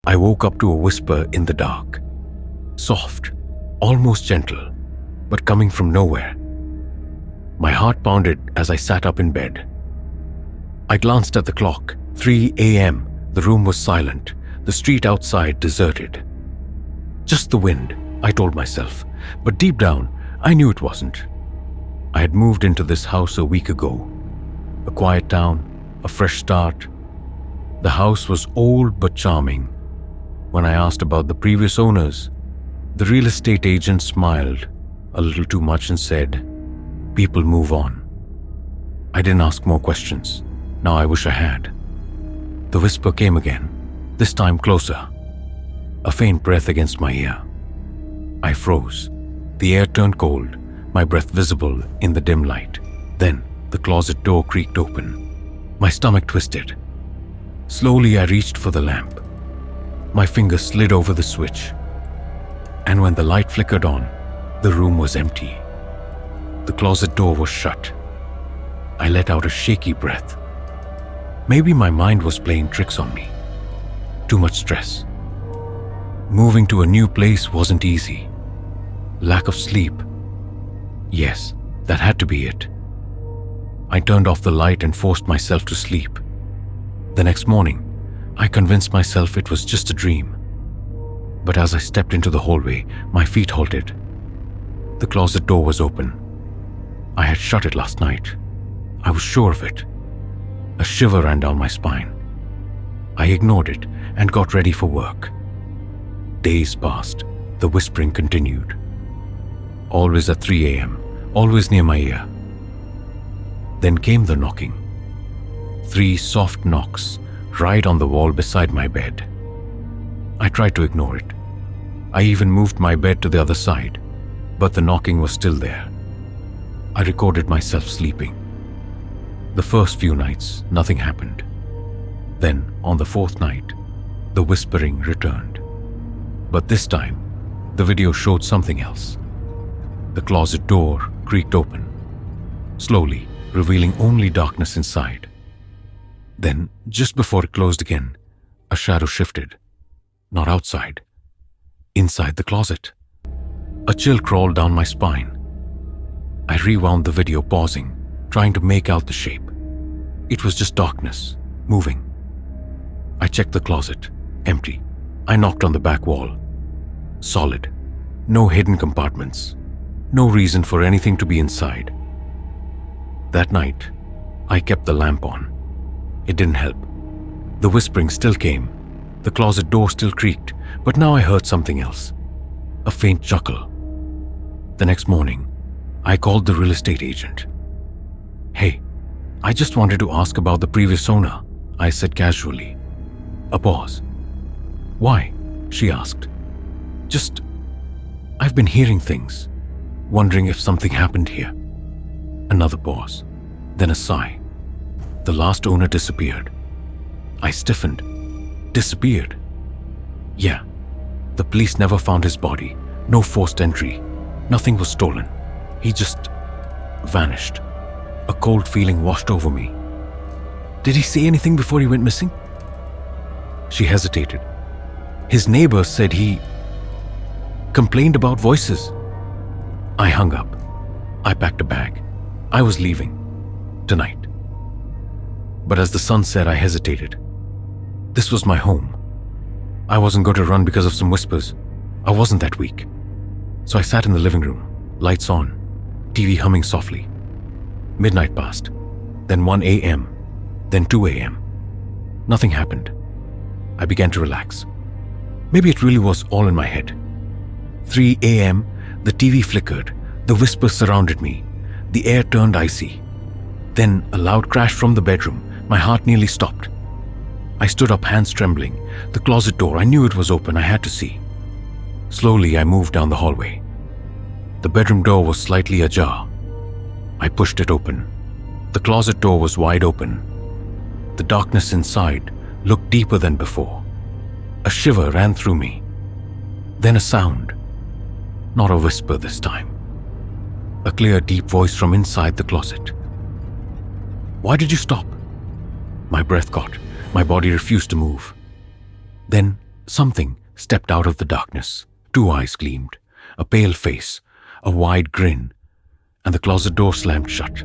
I woke up to a whisper in the dark. Soft, almost gentle, but coming from nowhere. My heart pounded as I sat up in bed. I glanced at the clock. 3 a.m. The room was silent, the street outside deserted. Just the wind, I told myself, but deep down, I knew it wasn't. I had moved into this house a week ago. A quiet town, a fresh start. The house was old but charming. When I asked about the previous owners, the real estate agent smiled a little too much and said, "People move on." I didn't ask more questions. Now I wish I had. The whisper came again, this time closer. A faint breath against my ear. I froze. The air turned cold, my breath visible in the dim light. Then the closet door creaked open. My stomach twisted. Slowly I reached for the lamp. My fingers slid over the switch. And when the light flickered on, the room was empty. The closet door was shut. I let out a shaky breath. Maybe my mind was playing tricks on me. Too much stress. Moving to a new place wasn't easy. Lack of sleep. Yes, that had to be it. I turned off the light and forced myself to sleep. The next morning, I convinced myself it was just a dream. But as I stepped into the hallway, my feet halted. The closet door was open. I had shut it last night. I was sure of it. A shiver ran down my spine. I ignored it and got ready for work. Days passed. The whispering continued. Always at 3 a.m., always near my ear. Then came the knocking. 3 soft knocks, right on the wall beside my bed. I tried to ignore it. I even moved my bed to the other side, but the knocking was still there. I recorded myself sleeping. The first few nights, nothing happened. Then, on the 4th night, the whispering returned. But this time, the video showed something else. The closet door creaked open, slowly, revealing only darkness inside. Then, just before it closed again, a shadow shifted. Not outside, inside the closet. A chill crawled down my spine. I rewound the video, pausing, trying to make out the shape. It was just darkness, moving. I checked the closet, empty. I knocked on the back wall. Solid. No hidden compartments. No reason for anything to be inside. That night, I kept the lamp on. It didn't help. The whispering still came. The closet door still creaked, but now I heard something else. A faint chuckle. The next morning, I called the real estate agent. "Hey, I just wanted to ask about the previous owner," I said casually. A pause. "Why?" she asked. I've been hearing things, wondering if something happened here." Another pause, then a sigh. "The last owner disappeared." I stiffened. Disappeared? Yeah. The police never found his body. No forced entry. Nothing was stolen. He just vanished. A cold feeling washed over me. "Did he say anything before he went missing?" She hesitated. "His neighbor said he complained about voices." I hung up. I packed a bag. I was leaving. Tonight. But as the sun set, I hesitated. This was my home. I wasn't going to run because of some whispers. I wasn't that weak. So I sat in the living room, lights on, TV humming softly. Midnight passed, then 1 a.m., then 2 a.m. Nothing happened. I began to relax. Maybe it really was all in my head. 3 a.m., the TV flickered, the whispers surrounded me, the air turned icy. Then a loud crash from the bedroom. My heart nearly stopped. I stood up, hands trembling. The closet door, I knew it was open. I had to see. Slowly, I moved down the hallway. The bedroom door was slightly ajar. I pushed it open. The closet door was wide open. The darkness inside looked deeper than before. A shiver ran through me. Then a sound. Not a whisper this time. A clear, deep voice from inside the closet. "Why did you stop?" My breath caught. My body refused to move. Then Something stepped out of the darkness. 2 eyes gleamed, a pale face, a wide grin, and the closet door slammed shut.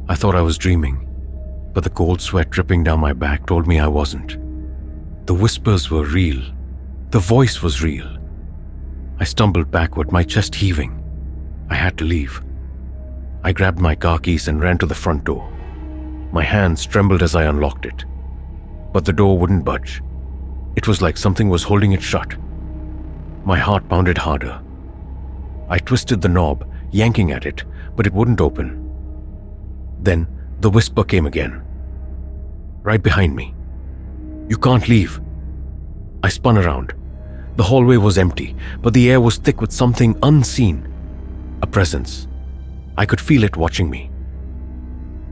I thought I was dreaming, but the cold sweat dripping down my back told me I wasn't. The whispers were real. The voice was real. I stumbled backward, my chest heaving. I had to leave. I grabbed my car keys and ran to the front door. My hands trembled as I unlocked it, but the door wouldn't budge. It was like something was holding it shut. My heart pounded harder. I twisted the knob, yanking at it, but it wouldn't open. Then the whisper came again, right behind me. "You can't leave." I spun around. The hallway was empty, but the air was thick with something unseen. A presence. I could feel it watching me.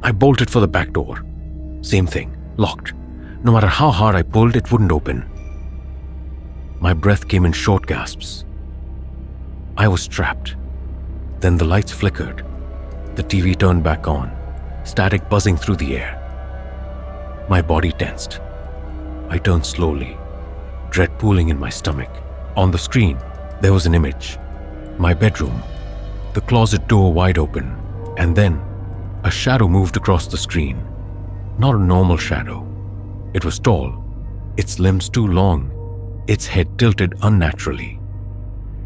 I bolted for the back door. Same thing, locked. No matter how hard I pulled, it wouldn't open. My breath came in short gasps. I was trapped. Then the lights flickered. The TV turned back on, static buzzing through the air. My body tensed. I turned slowly, dread pooling in my stomach. On the screen, there was an image. My bedroom, the closet door wide open, and then a shadow moved across the screen. Not a normal shadow. It was tall, its limbs too long, its head tilted unnaturally.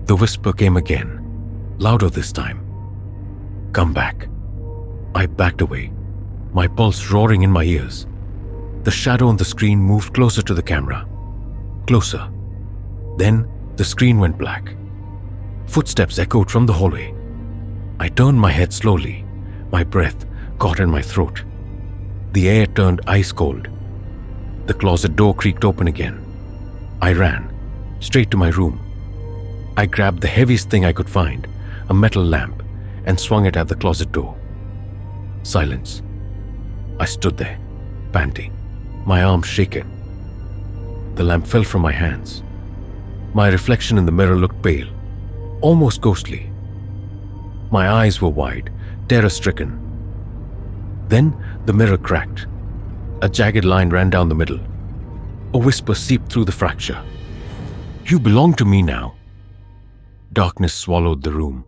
The whisper came again, louder this time. "Come back." I backed away, my pulse roaring in my ears. The shadow on the screen moved closer to the camera. Closer. Then the screen went black. Footsteps echoed from the hallway. I turned my head slowly, my breath caught in my throat. The air turned ice cold. The closet door creaked open again. I ran, straight to my room. I grabbed the heaviest thing I could find, a metal lamp, and swung it at the closet door. Silence. I stood there, panting, my arms shaken. The lamp fell from my hands. My reflection in the mirror looked pale, almost ghostly. My eyes were wide, terror-stricken. Then the mirror cracked. A jagged line ran down the middle. A whisper seeped through the fracture. "You belong to me now." Darkness swallowed the room.